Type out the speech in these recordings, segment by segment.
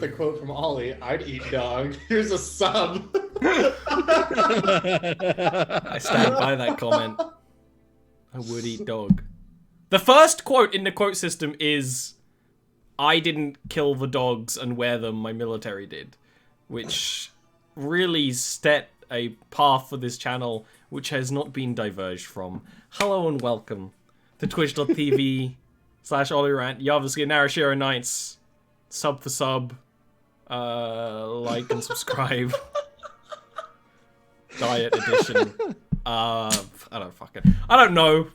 the quote from Oli, I'd eat dog. Here's a sub. I stand by that comment. I would eat dog. The first quote in the quote system is, I didn't kill the dogs and wear them, my military did. Which really set a path for this channel which has not been diverged from. Hello and welcome to twitch.tv/olirant, Jarviskjir, Narashiro Knights, sub for sub, like and subscribe. Diet edition. I don't know.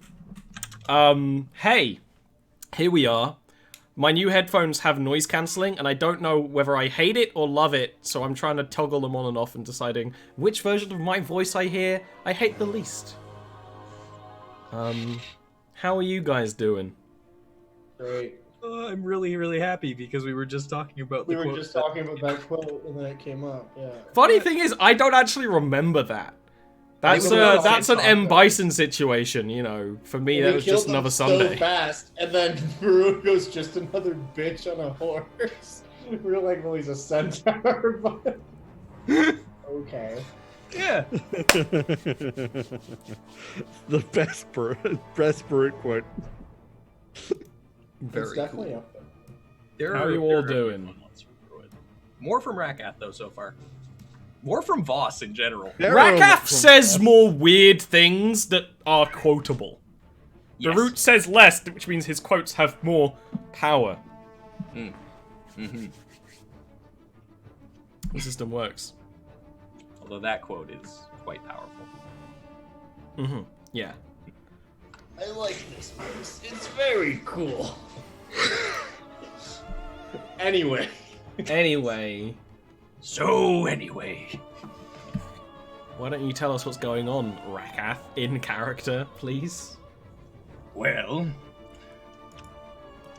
Hey, here we are. My new headphones have noise cancelling, and I don't know whether I hate it or love it, so I'm trying to toggle them on and off and deciding which version of my voice I hate the least. How are you guys doing? Great. I'm really, really happy because we were just talking about the quote. We were just talking about that quote, and then it came up, yeah. Funny thing is, I don't actually remember that. That's an M. Bison situation, you know. For me, that was just another Sunday. So fast, and then Brew goes just another bitch on a horse. We're like, well, he's a centaur, but okay. Yeah. The best Brute quote. It's definitely up there. How are you all doing? More from Rakath, though, so far. More from Voss in general. Rakath says more weird things that are quotable. Yes. The Root says less, which means his quotes have more power. The system works. Although that quote is quite powerful. Yeah. I like this place. It's very cool. Anyway. So, anyway. Why don't you tell us what's going on, Rakath, in character, please? Well,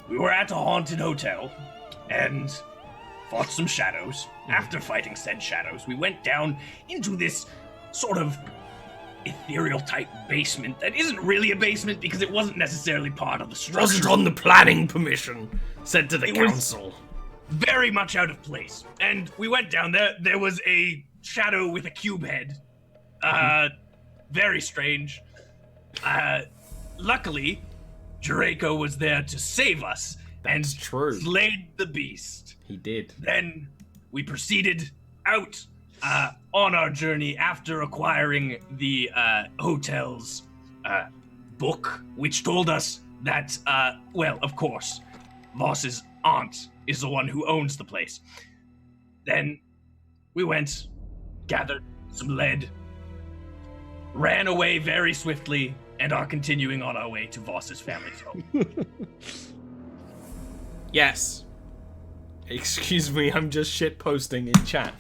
we were at a haunted hotel, and fought some shadows. After fighting said shadows, we went down into this sort of ethereal type basement that isn't really a basement because it wasn't necessarily part of the structure. Wasn't on the planning permission, said to the council. Very much out of place. And we went down there. There was a shadow with a cube head. Very strange. Luckily, Draco was there to save us. That's true. Slayed the beast. He did. Then we proceeded out on our journey after acquiring the hotel's book, which told us that, well, of course, Voss's aunt is the one who owns the place. Then we went, gathered some lead, ran away very swiftly, and are continuing on our way to Voss's family's home. Yes. Excuse me, I'm just shitposting in chat.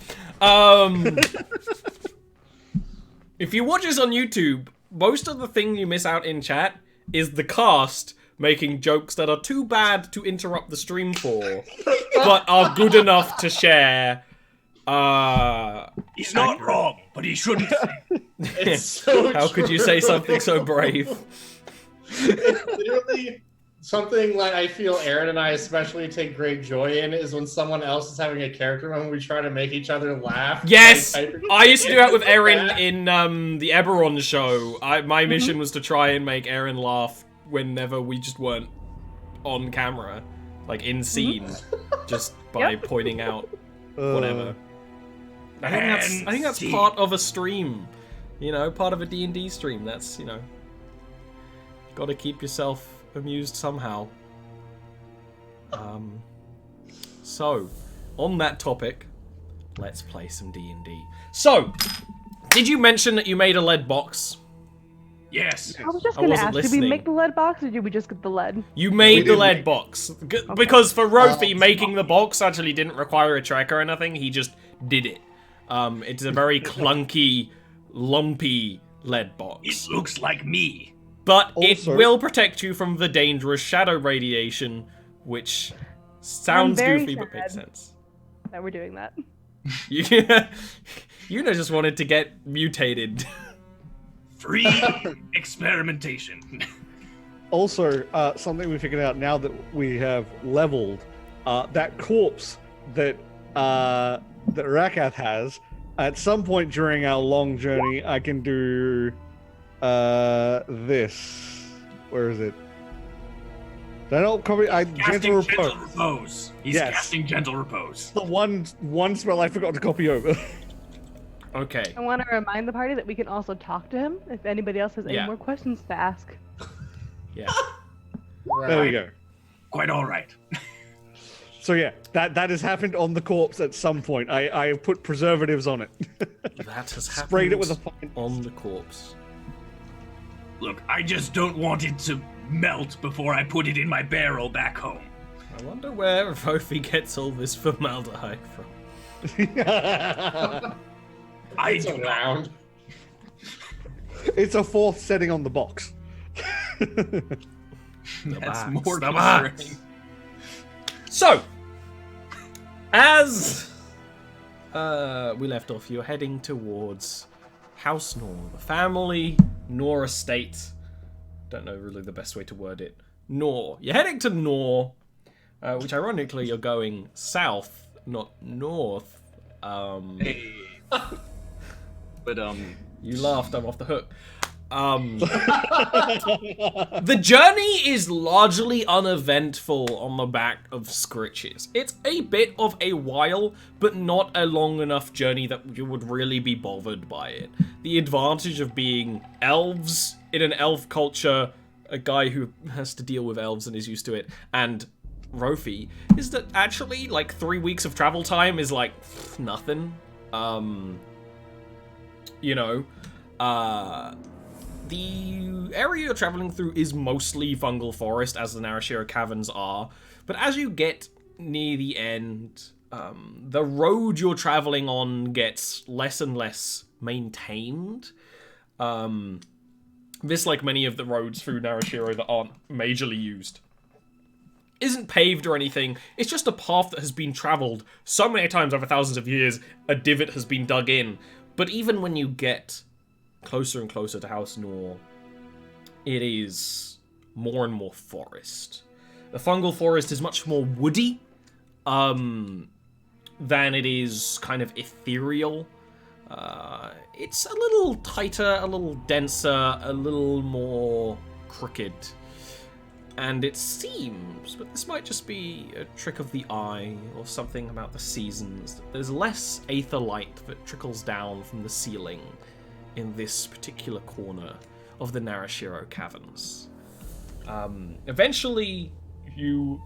If you watch this on YouTube, most of the thing you miss out in chat is the cast making jokes that are too bad to interrupt the stream for, but are good enough to share. He's not wrong, but he shouldn't say. It's so How could you say something so brave? It's literally something like I feel Aaron and I especially take great joy in is when someone else is having a character moment, we try to make each other laugh. Yes! Like, I used to do that with Aaron in the Eberron show. My mission was to try and make Aaron laugh whenever we just weren't on camera. Like, in scene. Just by pointing out whatever. I think that's part of a stream. You know, part of a D&D stream. That's, you know, gotta keep yourself amused somehow. So, on that topic, let's play some D&D. So, did you mention that you made a lead box? Yes. I was just going to ask, did we make the lead box or did we just get the lead? You made the lead box. Because for Rofi, making the box actually didn't require a track or anything, he just did it. It's a very clunky, lumpy lead box. It looks like me. But it will protect you from the dangerous shadow radiation, which sounds goofy but makes sense. That we're doing that. You just wanted to get mutated. Free experimentation. Also, something we figured out now that we have leveled, that corpse that that Rakath has. At some point during our long journey, I can do this. Where is it? I don't copy. Gentle repose. He's casting gentle repose. The one spell I forgot to copy over. Okay. I want to remind the party that we can also talk to him if anybody else has any more questions to ask. Yeah. There we go. Quite all right. So yeah, that has happened on the corpse at some point. I have put preservatives on it. That has happened Sprayed it with a fine on the corpse. Look, I just don't want it to melt before I put it in my barrel back home. I wonder where Rofi gets all this formaldehyde from. It's around. It's a fourth setting on the box. That's more the concerning. box. So, as we left off, you're heading towards House Nor, the family Nor estate. Don't know really the best way to word it. Nor. You're heading to Nor, which ironically you're going south, not north. Hey. But You laughed, I'm off the hook. The journey is largely uneventful on the back of Scritches. It's a bit of a while, but not a long enough journey that you would really be bothered by it. The advantage of being elves in an elf culture, a guy who has to deal with elves and is used to it, and Rofi, is that actually, like, 3 weeks of travel time is, like, nothing. You know, the area you're traveling through is mostly fungal forest, as the Narashiro caverns are, but as you get near the end, the road you're traveling on gets less and less maintained. This, like many of the roads through Narashiro that aren't majorly used, isn't paved or anything. It's just a path that has been traveled so many times over thousands of years, a divot has been dug in. But even when you get closer and closer to House Nor, it is more and more forest. The fungal forest is much more woody than it is kind of ethereal. It's a little tighter, a little denser, a little more crooked. And it seems, but this might just be a trick of the eye or something about the seasons, that there's less aether light that trickles down from the ceiling in this particular corner of the Narashiro caverns. Eventually, you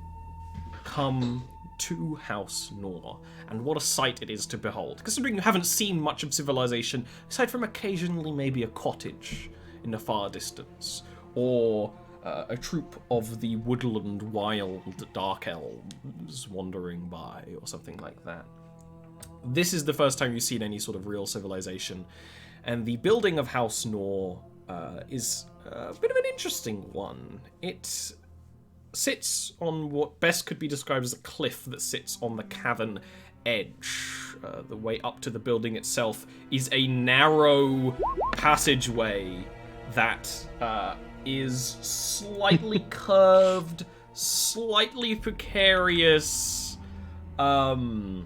come to House Nor, and what a sight it is to behold, considering you haven't seen much of civilization, aside from occasionally maybe a cottage in the far distance, or a troop of the woodland wild dark elves wandering by, or something like that. This is the first time you've seen any sort of real civilization, and the building of House Nor is a bit of an interesting one. It sits on what best could be described as a cliff that sits on the cavern edge. The way up to the building itself is a narrow passageway that is slightly curved, slightly precarious. It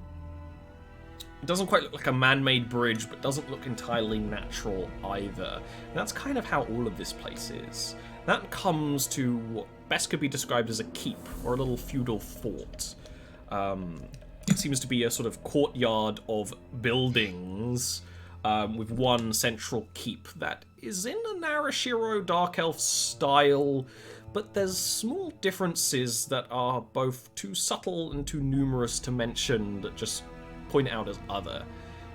doesn't quite look like a man-made bridge, but doesn't look entirely natural either. And that's kind of how all of this place is. That comes to what best could be described as a keep, or a little feudal fort. It seems to be a sort of courtyard of buildings, with one central keep that is in a Narashiro Dark Elf style, but there's small differences that are both too subtle and too numerous to mention that just point out as other.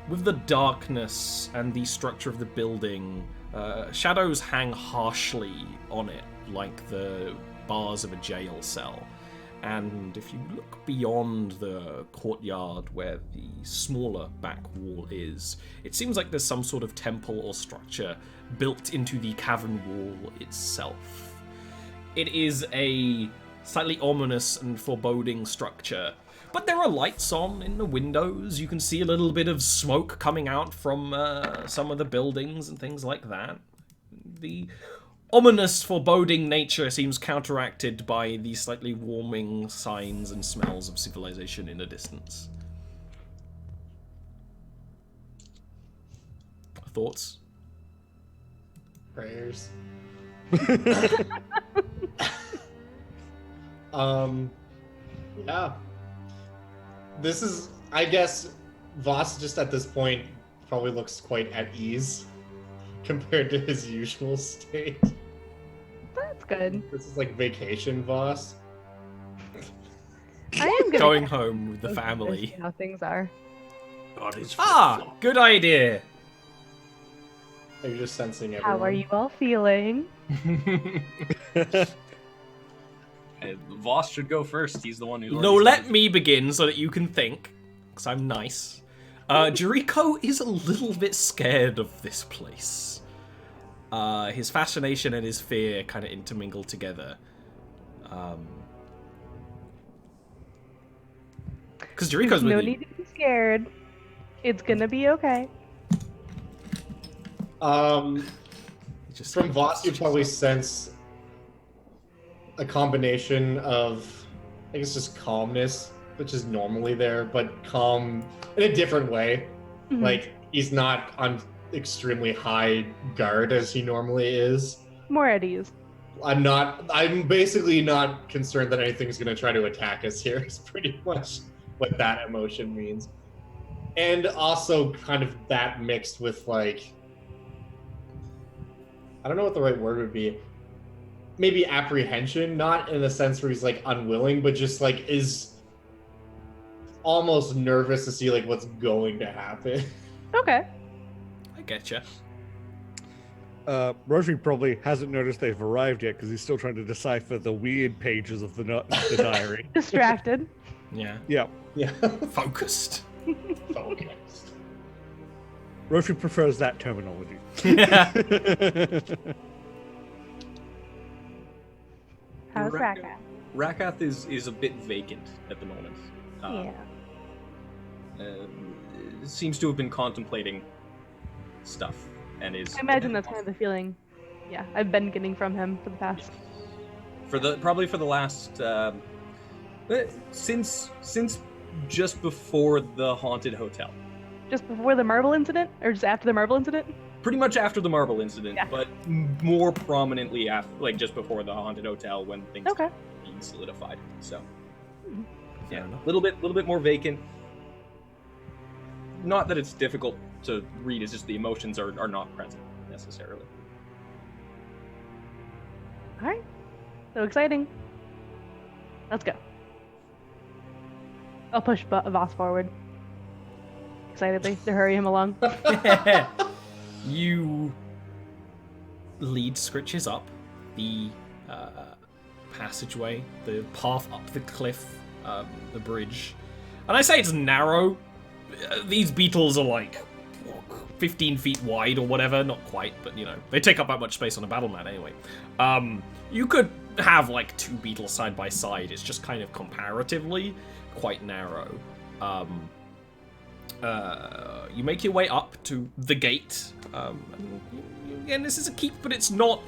With the darkness and the structure of the building, shadows hang harshly on it, like the bars of a jail cell. And if you look beyond the courtyard where the smaller back wall is, it seems like there's some sort of temple or structure built into the cavern wall itself. It is a slightly ominous and foreboding structure, but there are lights on in the windows. You can see a little bit of smoke coming out from some of the buildings and things like that. The ominous, foreboding nature seems counteracted by the slightly warming signs and smells of civilization in the distance. Thoughts? Prayers. Yeah. This is, I guess, Voss just at this point probably looks quite at ease compared to his usual state. That's good. This is like vacation Voss. I am gonna Going home with the see family. how things are. God, it's Ah, good idea. Are you just sensing everyone? How are you all feeling? Voss should go first. He's the one who's. No, let me begin so that you can think, because I'm nice. Jariko is a little bit scared of this place. His fascination and his fear kind of intermingle together. Because Jariko's No with need you. to be scared. It's gonna be okay. Just From Voss, you probably sense a combination of, I guess, just calmness, which is normally there, but calm in a different way. Mhm. Like, he's not on extremely high guard as he normally is. More at ease. I'm basically not concerned that anything's going to try to attack us here, is pretty much what that emotion means. And also kind of that mixed with, like, I don't know what the right word would be. Maybe apprehension, not in the sense where he's, like, unwilling, but just, like, is almost nervous to see, like, what's going to happen. Okay. I getcha. Rotary probably hasn't noticed they've arrived yet because he's still trying to decipher the weird pages of the diary. Distracted. Yeah. Yeah. Yeah. Focused. Focused. Rotary prefers that terminology. How's Ra- Raka? Rakath is a bit vacant at the moment. Seems to have been contemplating stuff and is. I imagine that's kind of the feeling. Yeah, I've been getting from him for the past. Probably for the last since just before the haunted hotel. Just before the marble incident, or just after the marble incident? Pretty much after the marble incident, Yeah. but more prominently after, like just before the haunted hotel when things Okay. being solidified. So Fair yeah, enough. little bit more vacant. Not that it's difficult to read; it's just the emotions are not present necessarily. All right. So exciting. Let's go. I'll push Voss forward excitedly to hurry him along. You lead Scritches up the passageway, the path up the cliff, the bridge. And I say it's narrow. These beetles are like 15 feet wide or whatever. Not quite, but you know, they take up that much space on a battle mat anyway. You could have like two beetles side by side. It's just kind of comparatively quite narrow. You make your way up to the gate. Again, this is a keep, but it's not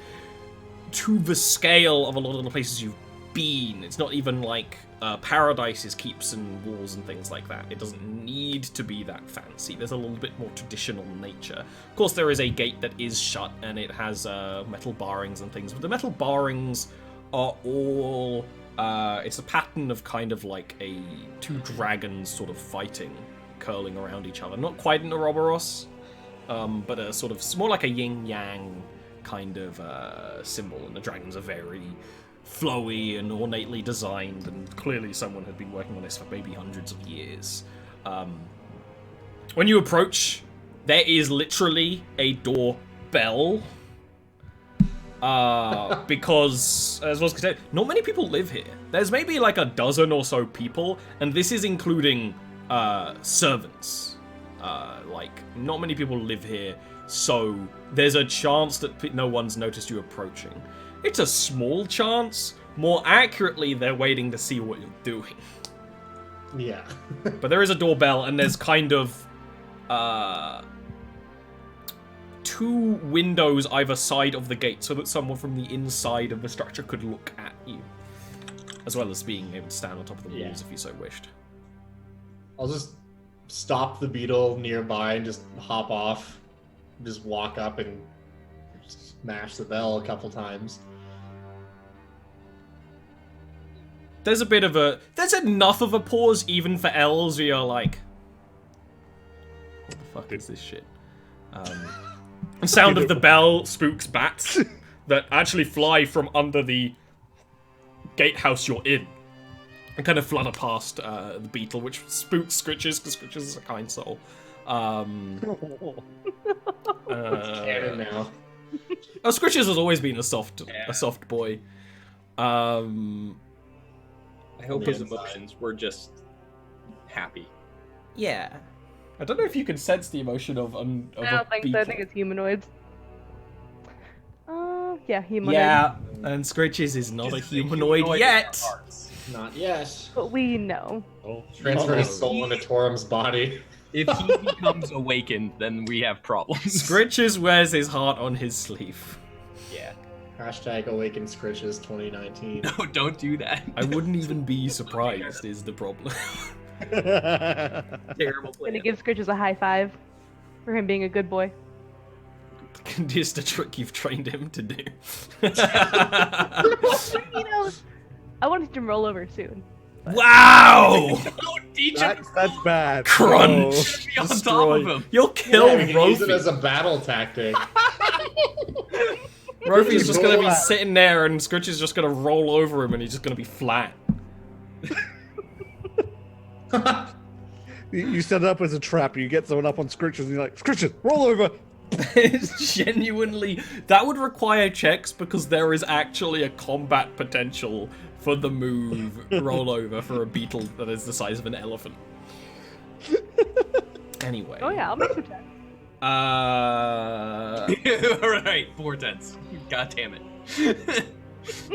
to the scale of a lot of the places you've been. It's not even like Paradise's keeps and walls and things like that. It doesn't need to be that fancy. There's a little bit more traditional nature. Of course, there is a gate that is shut, and it has metal barrings and things, but the metal barrings are all... it's a pattern of kind of like two dragons sort of fighting, curling around each other. Not quite an Ouroboros, but a sort of more like a yin-yang kind of symbol, and the dragons are very flowy and ornately designed, and clearly someone had been working on this for maybe hundreds of years. When you approach, there is literally a doorbell. Because, as I was going to say, not many people live here. There's maybe like a dozen or so people, and this is including servants. Like, not many people live here, so there's a chance that no one's noticed you approaching. It's a small chance. More accurately, they're waiting to see what you're doing. Yeah. But there is a doorbell, and there's kind of two windows either side of the gate so that someone from the inside of the structure could look at you, as well as being able to stand on top of the walls if you so wished. I'll just stop the beetle nearby and just hop off. just walk up and smash the bell a couple times. There's enough of a pause even for elves where you're like, what the fuck is this shit? The sound of the bell spooks bats that actually fly from under the gatehouse you're in and kind of flutter past the beetle, which spooks Scritches, because Scritches is a kind soul. Canon now. Oh, Scritches has always been a soft boy. I hope his emotions were just happy. Yeah. I don't know if you can sense the emotion of I don't think beetle. so. I think it's humanoids. Yeah, humanoid. Yeah, and Scritches is not a humanoid yet. Not yet. But we know. Transfer his soul into Torum's body. If he becomes awakened, then we have problems. Scritches wears his heart on his sleeve. Yeah. Hashtag Awaken Scritches 2019. No, don't do that. I wouldn't even be surprised is the problem. Terrible Gonna plan. give Scritches a high five for him being a good boy. Just a trick you've trained him to do. You know, I want him to roll over soon. Wow! Don't teach him. That's bad. Crunch! Be on top Destroy. of him. You'll kill Yeah, we can use it as Rofi. a battle tactic. Rofi's just gonna be Roll out. sitting there and Scritch is just gonna roll over him and he's just gonna be flat. You set it up as a trap. You get someone up on Scritches and you're like, Scritches, roll over. It's genuinely... That would require checks because there is actually a combat potential for the move rollover for a beetle that is the size of an elephant. Anyway. Oh yeah, I'll make some checks. Alright, 4 tenths. God damn it.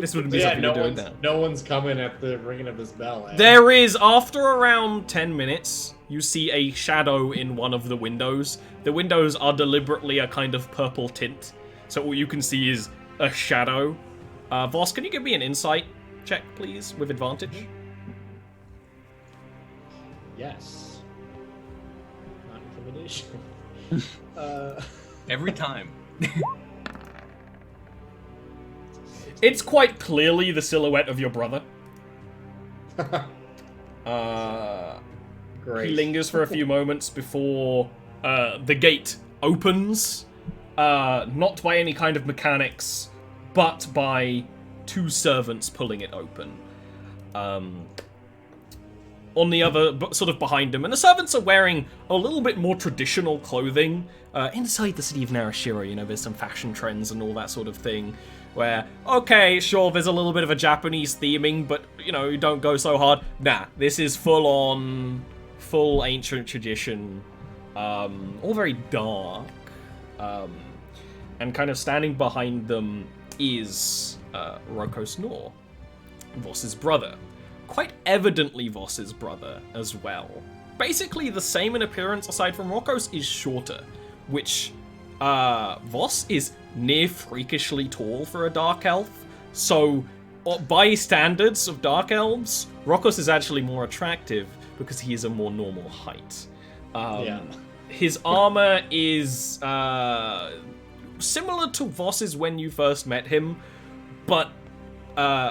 This wouldn't be Yeah, something no to do now. one's coming at the ringing of this bell. Eh? There is, after around 10 minutes, you see a shadow in one of the windows. The windows are deliberately a kind of purple tint, so all you can see is a shadow. Voss, can you give me an insight check, please, with advantage? Yes. Not intimidation. Every time. It's quite clearly the silhouette of your brother. Great. He lingers for a few moments before the gate opens. Not by any kind of mechanics, but by 2 servants pulling it open. On the other, sort of behind him, and the servants are wearing a little bit more traditional clothing. Inside the city of Narashiro, you know, there's some fashion trends and all that sort of thing. Where, okay, sure, there's a little bit of a Japanese theming, but, you know, you don't go so hard. Nah, this is full ancient tradition, all very dark. And kind of standing behind them is Rokos Nor, Voss's brother. Quite evidently Voss's brother as well. Basically the same in appearance, aside from Rokos is shorter, which Voss is near freakishly tall for a dark elf. So by standards of dark elves, Rokos is actually more attractive because he is a more normal height. Yeah. His armor is similar to Voss's when you first met him, but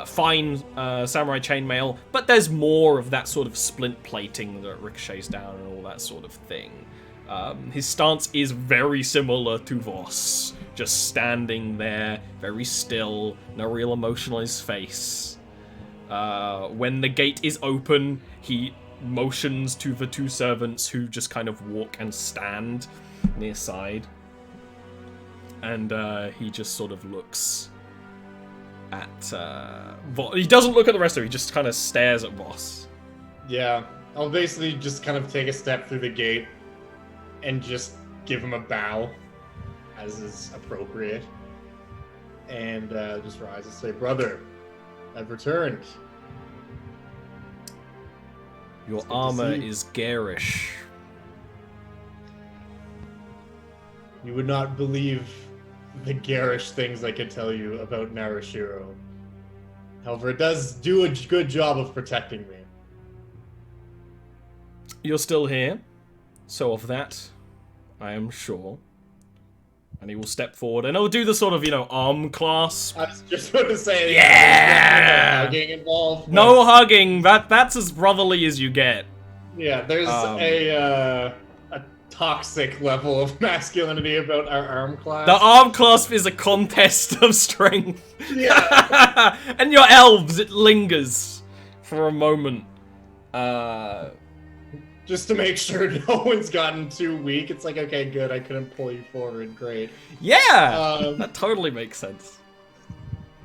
fine samurai chainmail, but there's more of that sort of splint plating that ricochets down and all that sort of thing. His stance is very similar to Voss, just standing there, very still, no real emotion on his face. When the gate is open, he motions to the 2 servants who just kind of walk and stand near side. And he just sort of looks at Voss. He doesn't look at the rest of it, he just kind of stares at Voss. Yeah. I'll basically just kind of take a step through the gate and just give him a bow, as is appropriate. And just rise and say, "Brother, I've returned." Your It's good to armor see you. is garish. You would not believe the garish things I could tell you about Narashiro. However, it does do a good job of protecting me. You're still here, so of that, I am sure. And he will step forward and he'll do the sort of, arm clasp. I was just going to say, Yeah! no hugging involved. No hugging. That's as brotherly as you get. Yeah, there's a toxic level of masculinity about our arm clasp. The arm clasp is a contest of strength. Yeah. And your elves, it lingers for a moment. Just to make sure no one's gotten too weak. It's like, okay, good, I couldn't pull you forward, great. Yeah! That totally makes sense.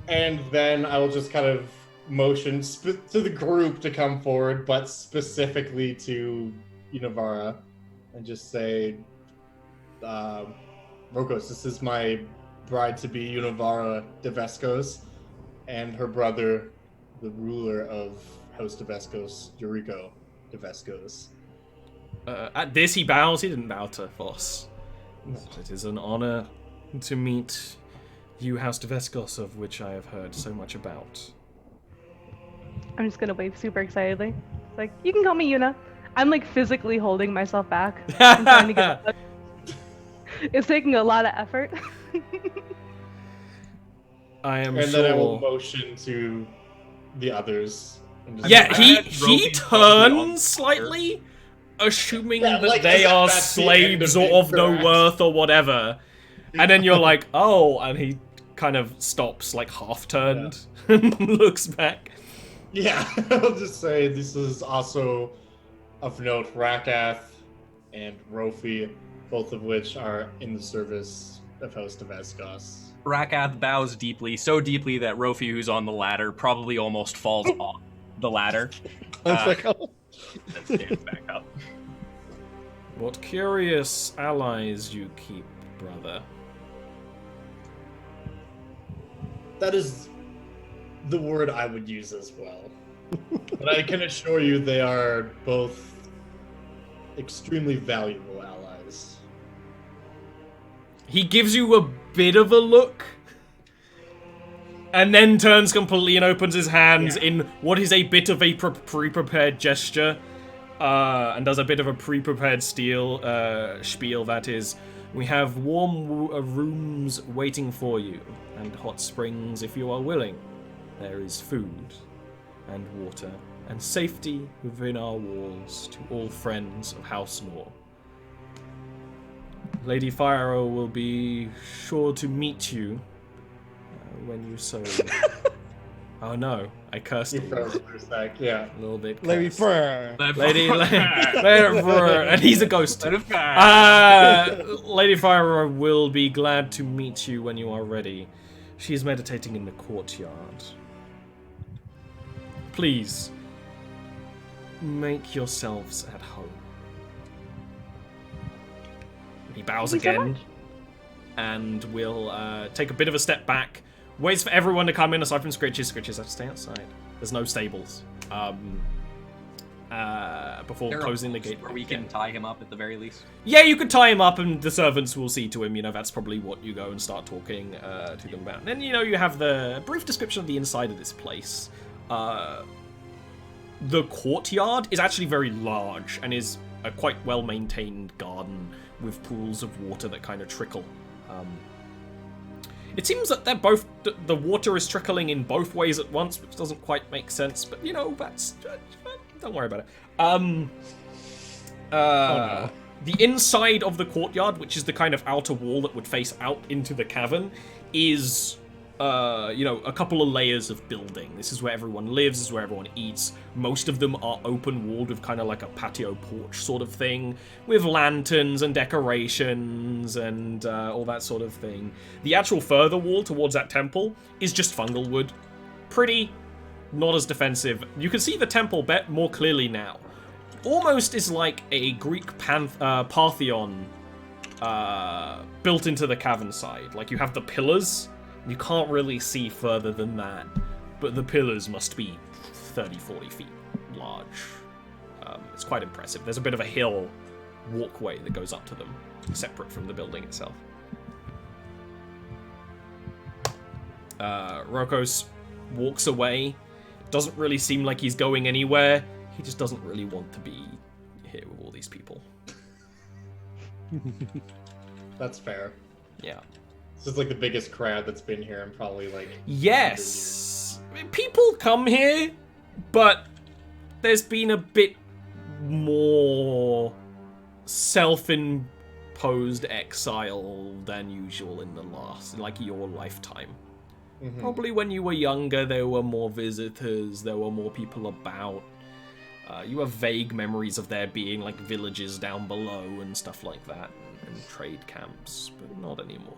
And then I will just kind of motion to the group to come forward, but specifically to Univara, and just say, Rokos, this is my bride-to-be, Univara de Vescos, and her brother, the ruler of House de Vescos, Yuriko de Vescos. At this, he bows. He didn't bow to Voss. It is an honor to meet you, House de Vescos, of which I have heard so much about. I'm just gonna wave super excitedly. It's like, you can call me Yuna. I'm like physically holding myself back. I'm trying to get It's taking a lot of effort. I am and sure. then I will motion to the others. And just Yeah, say, he turns slightly, assuming that like, they as if are that's the end slaves of or the of no interaction. worth or whatever. And then you're like, oh, and he kind of stops, like half turned, and looks back. Yeah, I'll just say this is also of note Rakath and Rofi, both of which are in the service of House de Vescos. Rakath bows deeply, so deeply that Rofi, who's on the ladder, probably almost falls off the ladder. It's like, oh. Then stands back up. What curious allies you keep, brother. That is the word I would use as well. But I can assure you they are both extremely valuable allies. He gives you a bit of a look, and then turns completely and opens his hands in what is a bit of a pre-prepared gesture, and does a bit of a pre-prepared spiel, that is, we have warm rooms waiting for you, and hot springs if you are willing. There is food, and water, and safety within our walls to all friends of House Nor. Lady Fyro will be sure to meet you when you so... Oh no, I cursed You you. froze for a sec, yeah. A little bit Lady cursed. Fur. Lady and he's a ghost. Lady Fyro will be glad to meet you when you are ready. She is meditating in the courtyard. Please, make yourselves at home. He bows Thank you so again, much. and will take a bit of a step back. Waits for everyone to come in, aside from Scritches. Scritches have to stay outside. There's no stables. Before There are closing the posts gate. where we can tie him up at the very least. Yeah, you could tie him up and the servants will see to him, that's probably what you go and start talking to them about. And then, you have the brief description of the inside of this place. The courtyard is actually very large and is a quite well-maintained garden with pools of water that kind of trickle. It seems that they're both, the water is trickling in both ways at once, which doesn't quite make sense, but, that's... Don't worry about it. The inside of the courtyard, which is the kind of outer wall that would face out into the cavern, is, a couple of layers of building. This is where everyone lives, this is where everyone eats. Most of them are open-walled with kind of like a patio porch sort of thing, with lanterns and decorations and all that sort of thing. The actual further wall towards that temple is just fungal wood. Pretty, not as defensive. You can see the temple more clearly now. Almost is like a Greek Parthenon built into the cavern side. Like, you have the pillars. You can't really see further than that, but the pillars must be 30, 40 feet large. It's quite impressive. There's a bit of a hill walkway that goes up to them, separate from the building itself. Rokos walks away. Doesn't really seem like he's going anywhere. He just doesn't really want to be here with all these people. That's fair. Yeah. This is like the biggest crowd that's been here in probably like. Yes. People come here, but there's been a bit more self-imposed exile than usual in your lifetime. Mhm. Probably when you were younger, there were more visitors, there were more people about. You have vague memories of there being like villages down below and stuff like that, and trade camps, but not anymore.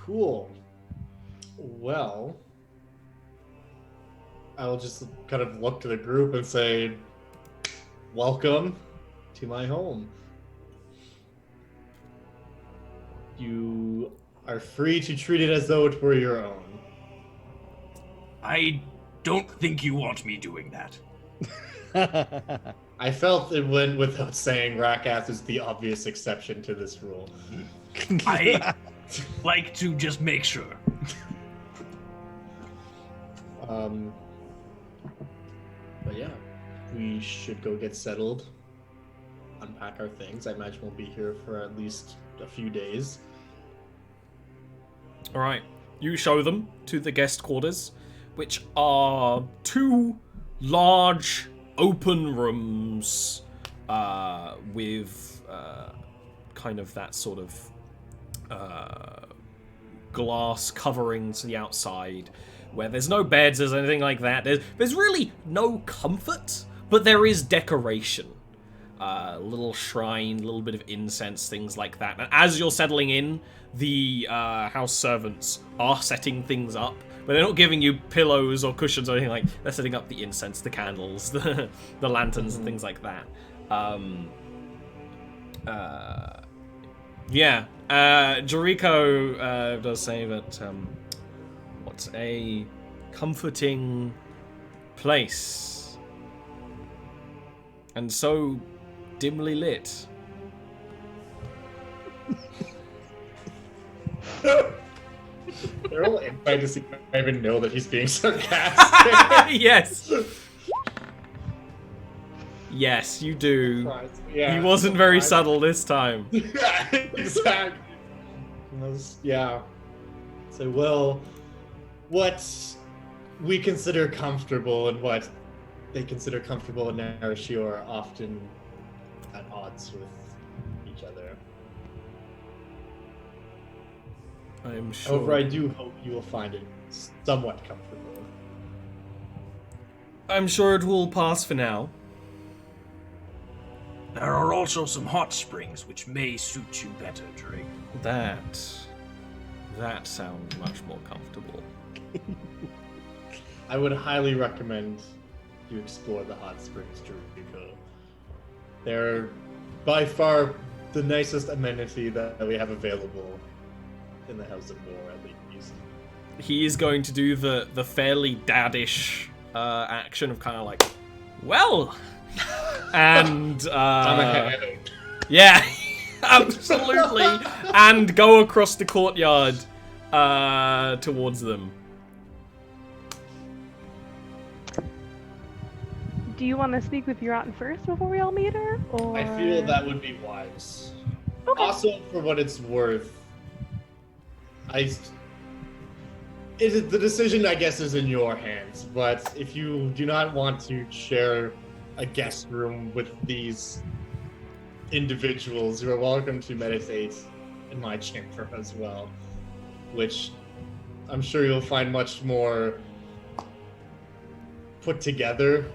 Cool. Well, I'll just kind of look to the group and say, welcome to my home. You are free to treat it as though it were your own. I don't think you want me doing that. I felt it went without saying Rakath is the obvious exception to this rule. I like to just make sure. But yeah, we should go get settled, unpack our things. I imagine we'll be here for at least a few days. All right, you show them to the guest quarters, which are 2 large open rooms with kind of that sort of glass covering to the outside, where there's no beds, there's anything like that. There's really no comfort, but there is decoration. Little shrine, little bit of incense, things like that. And as you're settling in, the house servants are setting things up, but they're not giving you pillows or cushions or anything like. They're setting up the incense, the candles, the lanterns, and things like that. Jariko does say that what a comforting place, and so dimly lit. They're all invited to see if I even know that he's being sarcastic. Yes. Yes, you do. Yeah, He wasn't very subtle this time. Yeah, exactly. Yeah. So, well, what we consider comfortable and what they consider comfortable in Narashiro are often at odds with each other. I am sure. However, I do hope you will find it somewhat comfortable. I'm sure it will pass for now. There are also some hot springs which may suit you better, Drake. That sounds much more comfortable. I would highly recommend you explore the hot springs, Jarviskjir. They're by far the nicest amenity that we have available in the House of War, at least. He is going to do the fairly daddish action of kind of like, well, and yeah, absolutely, and go across the courtyard towards them. Do you want to speak with Urant first before we all meet her? Or... I feel that would be wise. Okay. Also, for what it's worth, the decision, I guess, is in your hands. But if you do not want to share a guest room with these individuals, you are welcome to meditate in my chamber as well, which I'm sure you'll find much more put together.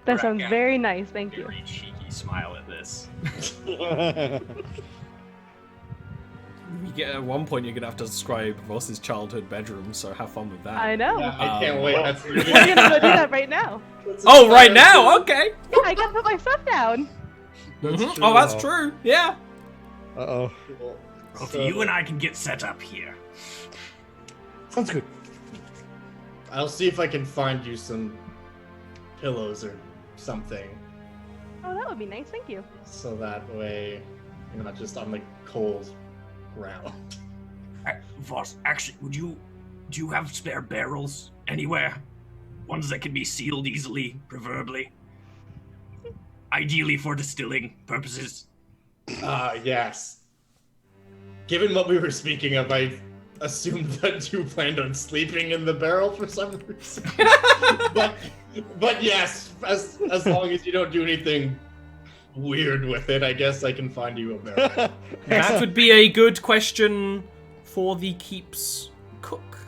That sounds very nice, thank you. Very cheeky smile at this. At one point, you're gonna have to describe Ross's childhood bedroom, so have fun with that. I know. Yeah, I can't wait. That's We're gonna go do that right now. Oh, right now? Okay. Yeah, I gotta put my stuff down. Mhm. Oh, that's true. Yeah. Uh-oh. Cool. Well, if So, you and I can get set up here. Sounds good. I'll see if I can find you some pillows or something, Oh, that would be nice, thank you. so that way you're not just on the cold ground. Voss, actually, do you have spare barrels anywhere? Ones that can be sealed easily, preferably. ideally for distilling purposes. Yes. Given what we were speaking of, I assumed that you planned on sleeping in the barrel for some reason. but yes, as long as you don't do anything weird with it, I guess I can find you a barrel. That would be a good question for the keep's cook.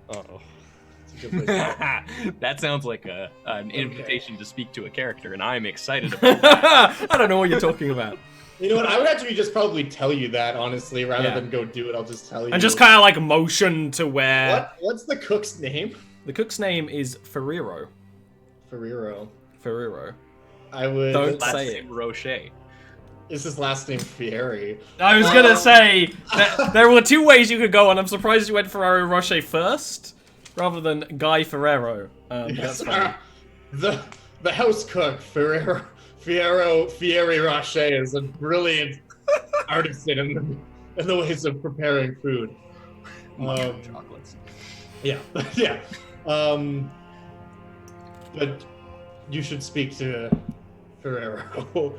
Uh-oh. That sounds like an invitation to speak to a character, and I'm excited about it. I don't know what you're talking about. You know what? I would actually just probably tell you that, honestly, rather Yeah. than go do it. I'll just tell you. And just kind of like motion to where... What's the cook's name? The cook's name is Ferrero. Ferrero. I would... Don't Last say name it. Rocher. Is his last name Fieri? I was gonna say that there were two ways you could go, and I'm surprised you went Ferrero Rocher first, rather than Guy Ferrero. That's fine. The house cook, Fieri Rocher, is a brilliant artisan in the ways of preparing food. Chocolates. Yeah. But you should speak to Ferrero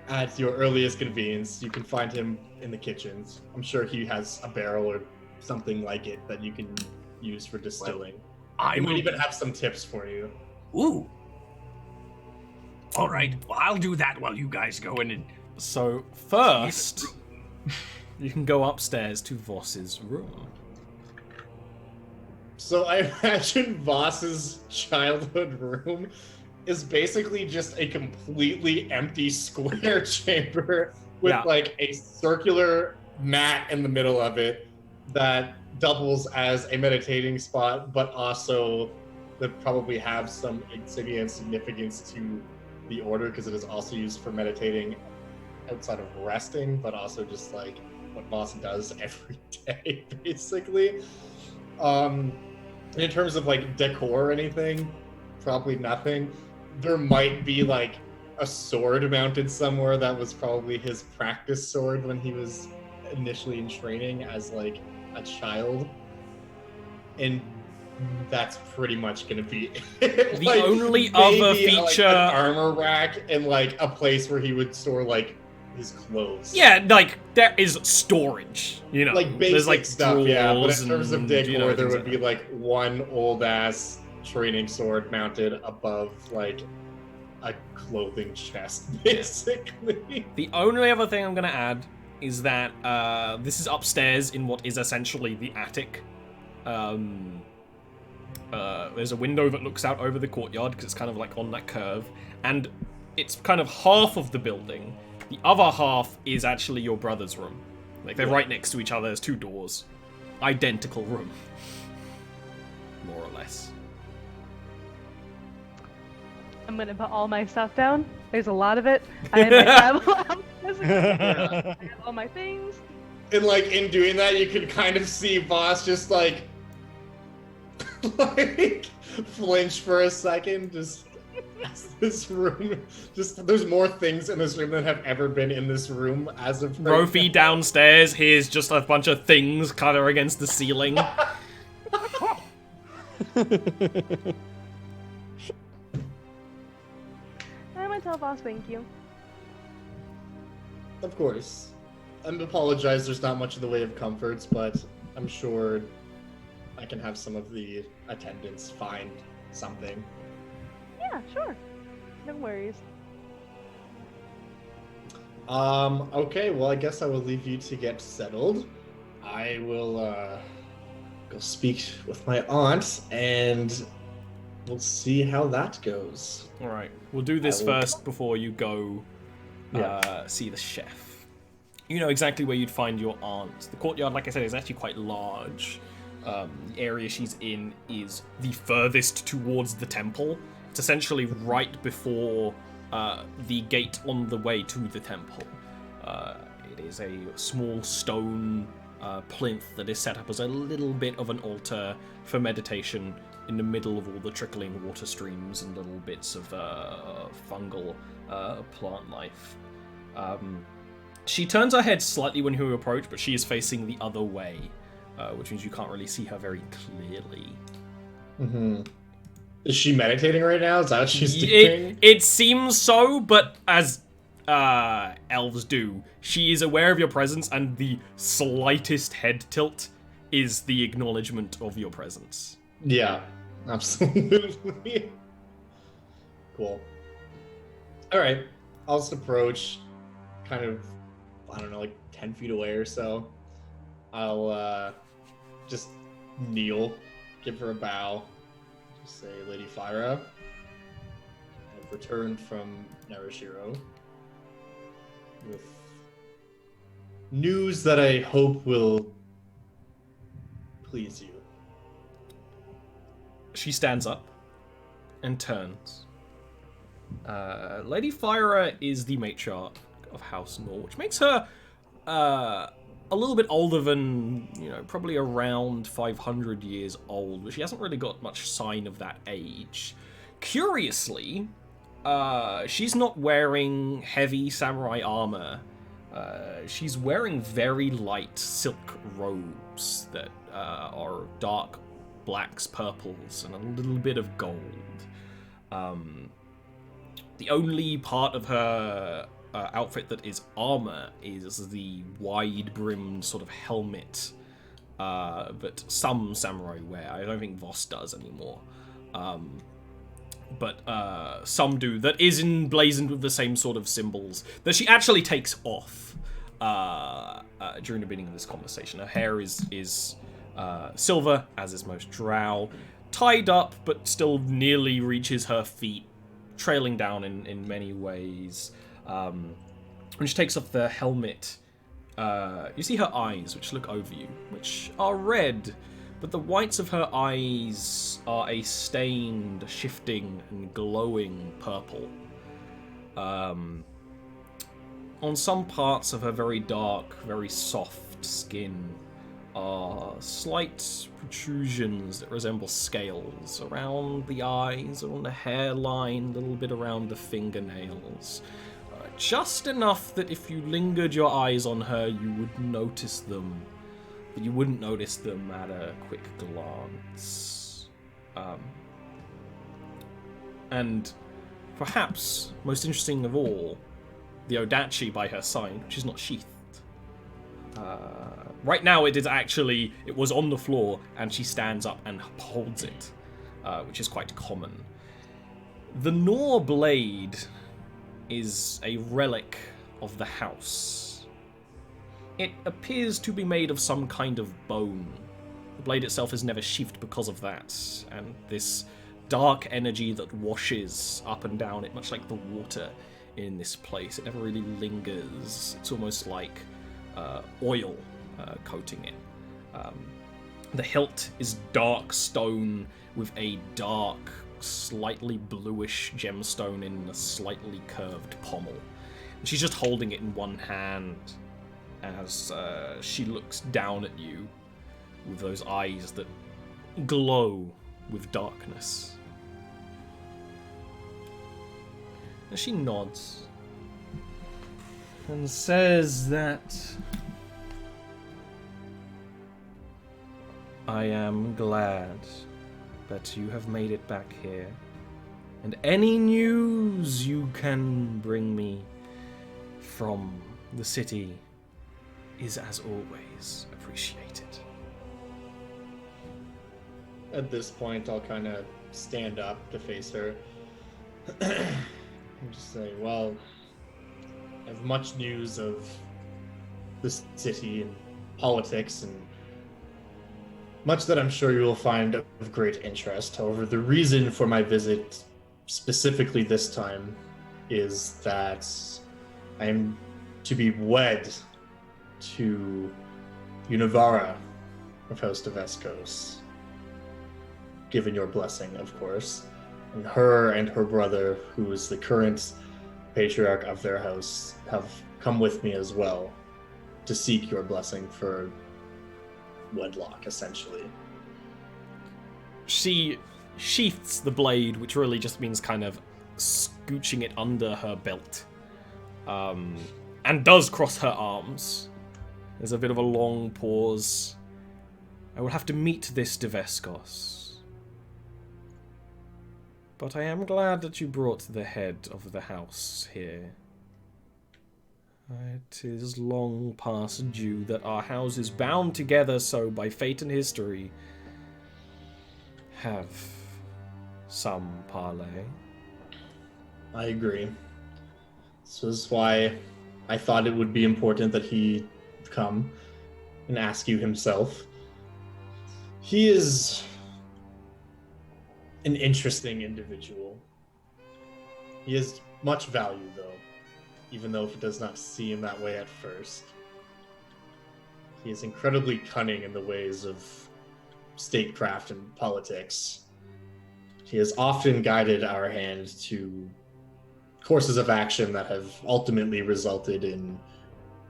at your earliest convenience. You can find him in the kitchens. I'm sure he has a barrel or something like it that you can use for distilling. I might even have some tips for you. Ooh. All right. Well, I'll do that while you guys go in and. So first, you can go upstairs to Voss's room. So I imagine Voss's childhood room is basically just a completely empty square chamber with like a circular mat in the middle of it that doubles as a meditating spot, but also that probably have some insignia and significance to the order because it is also used for meditating outside of resting, but also just like what Voss does every day, basically. In terms of like decor or anything, probably nothing. There might be like a sword mounted somewhere that was probably his practice sword when he was initially in training as like a child. And that's pretty much gonna be it. The Like, only other maybe, feature... like, an armor rack and like a place where he would store like his clothes. Yeah, like, there is storage, you know. Like basic there's, like, stuff, yeah. But drawers in terms of and, decor, you know, there things would be like one old ass training sword mounted above like a clothing chest, basically. The only other thing I'm going to add is that this is upstairs in what is essentially the attic. There's a window that looks out over the courtyard because it's kind of like on that curve, and it's kind of half of the building. The other half is actually your brother's room. Like, they're right next to each other. There's two doors. Identical room. More or less. I'm gonna put all my stuff down. There's a lot of it. I have my travel outfit. I have all my things. And like in doing that, you can kind of see Voss just like like flinch for a second, just as this room just there's more things in this room than have ever been in this room as of right Rofi now. downstairs hears just a bunch of things cutter against the ceiling. I'm gonna tell Boss thank you. Of course. I apologize, there's not much in the way of comforts, but I'm sure I can have some of the attendants find something. Yeah, sure. No worries. Okay, well, I guess I will leave you to get settled. I will, go speak with my aunt, and we'll see how that goes. Alright, we'll do this I will- first before you go Yeah. see the chef. You know exactly where you'd find your aunt. The courtyard, like I said, is actually quite large. The area she's in is the furthest towards the temple. It's essentially right before the gate on the way to the temple. It is a small stone plinth that is set up as a little bit of an altar for meditation in the middle of all the trickling water streams and little bits of fungal plant life. She turns her head slightly when you approach, but she is facing the other way, which means you can't really see her very clearly. Mm-hmm. Is she meditating right now? Is that what she's doing? It seems so, but as elves do, she is aware of your presence, and the slightest head tilt is the acknowledgement of your presence. Yeah, absolutely. Cool. All right, I'll just approach, kind of, I don't know, like 10 feet away or so. I'll just kneel, give her a bow, just say, Lady Fyra, I've returned from Narashiro with news that I hope will please you. She stands up and turns. Lady Fyra is the matriarch of House Nor, which makes her a little bit older than, probably around 500 years old, but she hasn't really got much sign of that age. Curiously, she's not wearing heavy samurai armor. She's wearing very light silk robes that are dark blacks, purples, and a little bit of gold. The only part of her outfit that is armor is the wide-brimmed sort of helmet that some samurai wear. I don't think Voss does anymore. But some do. That is emblazoned with the same sort of symbols that she actually takes off during the beginning of this conversation. Her hair is silver, as is most drow, tied up, but still nearly reaches her feet, trailing down in many ways. When she takes off the helmet, you see her eyes, which look over you, which are red, but the whites of her eyes are a stained, shifting, and glowing purple. On some parts of her very dark, very soft skin are slight protrusions that resemble scales around the eyes, around the hairline, a little bit around the fingernails. Just enough that if you lingered your eyes on her, you would notice them, but you wouldn't notice them at a quick glance. And perhaps most interesting of all, the Odachi by her side, which is not sheathed. Right now it was on the floor, and she stands up and holds it, which is quite common. The Nor blade is a relic of the house. It appears to be made of some kind of bone. The blade itself is never sheathed because of that, and this dark energy that washes up and down it, much like the water in this place, it never really lingers. It's almost like oil coating it. The hilt is dark stone with a dark, slightly bluish gemstone in a slightly curved pommel. And she's just holding it in one hand as she looks down at you with those eyes that glow with darkness. And she nods and says that I am glad that you have made it back here, and any news you can bring me from the city is, as always, appreciated. At this point, I'll kind of stand up to face her and just say, well, I have much news of the city and politics and much that I'm sure you will find of great interest. However, the reason for my visit specifically this time is that I am to be wed to Univara of House of Escos. Given your blessing, of course. And her brother, who is the current patriarch of their house, have come with me as well to seek your blessing for wedlock, essentially. She sheaths the blade, which really just means kind of scooching it under her belt, and does cross her arms. There's a bit of a long pause. I will have to meet this Jarviskjir. But I am glad that you brought the head of the house here. It is long past due that our houses, bound together so by fate and history, have some parley. I agree. This is why I thought it would be important that he come and ask you himself. He is an interesting individual. He has much value, though, even though it does not seem that way at first. He is incredibly cunning in the ways of statecraft and politics. He has often guided our hand to courses of action that have ultimately resulted in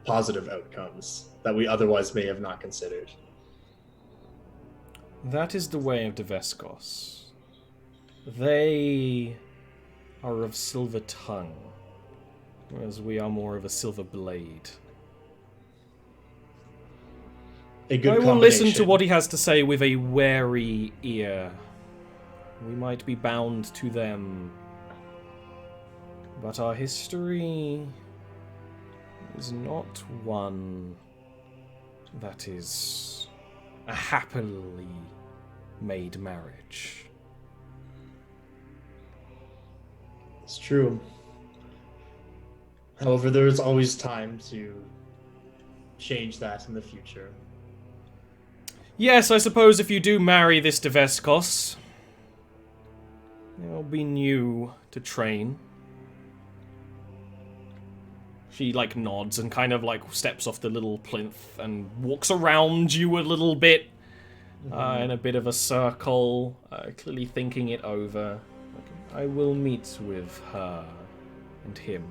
positive outcomes that we otherwise may have not considered. That is the way of the Veskos. They are of silver tongue, whereas we are more of a silver blade. A good I will listen to combination. what he has to say with a wary ear. We might be bound to them, but our history is not one that is a happily made marriage. It's true. However, there is always time to change that in the future. Yes, I suppose if you do marry this de Veskos, there will be new to train. She, nods and kind of, steps off the little plinth and walks around you a little bit, in a bit of a circle, clearly thinking it over. I will meet with her and him.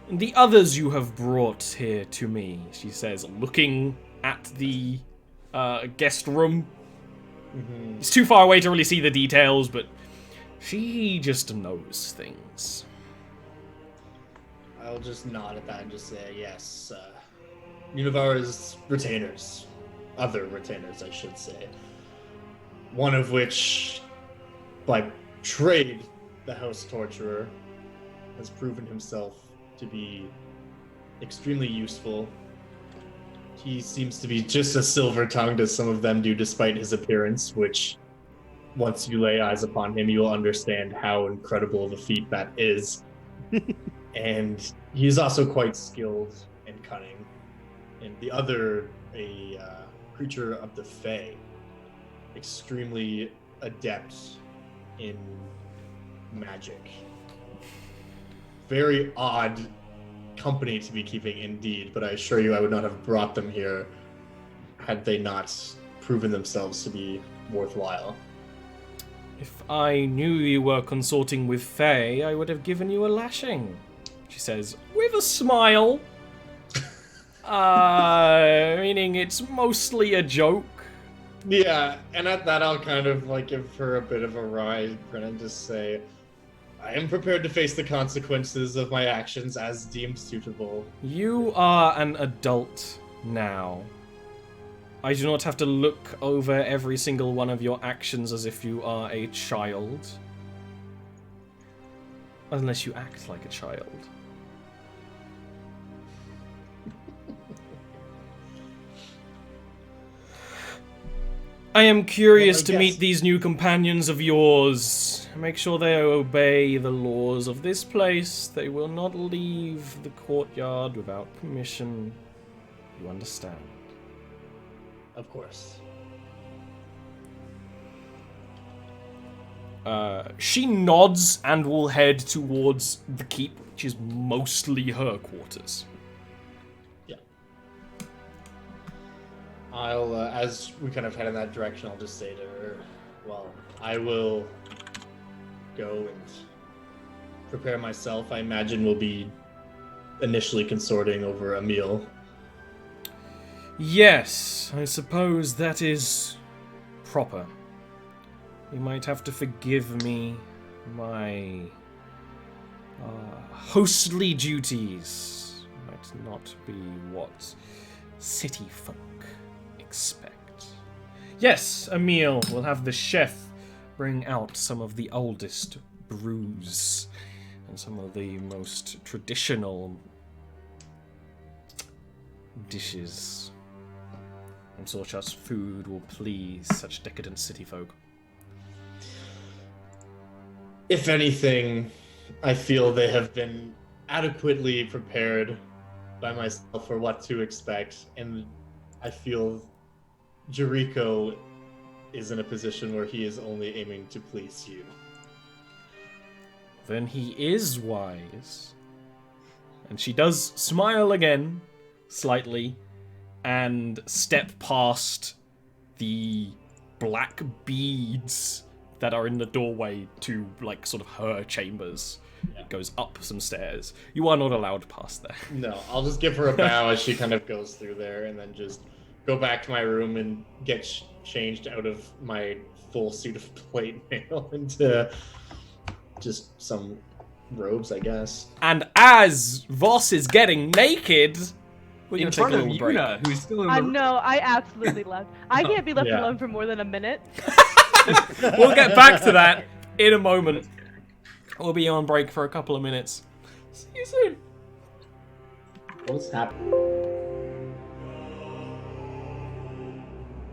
And the others you have brought here to me, she says, looking at the guest room. It's too far away to really see the details, but she just knows things. I'll just nod at that and just say, yes, Univara's retainers. Other retainers, I should say. One of which, by trade, the House Torturer, has proven himself to be extremely useful. He seems to be just as silver-tongued as some of them do, despite his appearance, which, once you lay eyes upon him, you will understand how incredible of a feat that is. And he's also quite skilled and cunning. And the other, a creature of the Fae, extremely adept in magic. Very odd company to be keeping indeed, but I assure you I would not have brought them here had they not proven themselves to be worthwhile. If I knew you were consorting with Faye, I would have given you a lashing, she says, with a smile. Meaning it's mostly a joke. Yeah, and at that I'll kind of give her a bit of a wry grin and just say, I am prepared to face the consequences of my actions as deemed suitable. You are an adult now. I do not have to look over every single one of your actions as if you are a child. Unless you act like a child. I am curious to meet these new companions of yours. Make sure they obey the laws of this place. They will not leave the courtyard without permission. You understand? Of course. She nods and will head towards the keep, which is mostly her quarters. I'll, as we kind of head in that direction, I'll just say to her, well, I will go and prepare myself. I imagine we'll be initially consorting over a meal. Yes, I suppose that is proper. You might have to forgive me my hostly duties. Might not be what city folk expect. Yes, a meal. We'll have the chef bring out some of the oldest brews and some of the most traditional dishes. I'm sure such food will please such decadent city folk. If anything, I feel they have been adequately prepared by myself for what to expect, and I feel Jericho is in a position where he is only aiming to please you. Then he is wise. And she does smile again, slightly, and step past the black beads that are in the doorway to, like, sort of her chambers. It goes up some stairs. You are not allowed past there. No, I'll just give her a bow as she kind of goes through there, and then just go back to my room and get changed out of my full suit of plate mail into just some robes, I guess. And as Voss is getting naked, we're In gonna front take a of little break. Yuna, who's still in the I room. know, I absolutely left. I can't be left Yeah. alone for more than a minute. We'll get back to that in a moment. We'll be on break for a couple of minutes. See you soon. What's happening?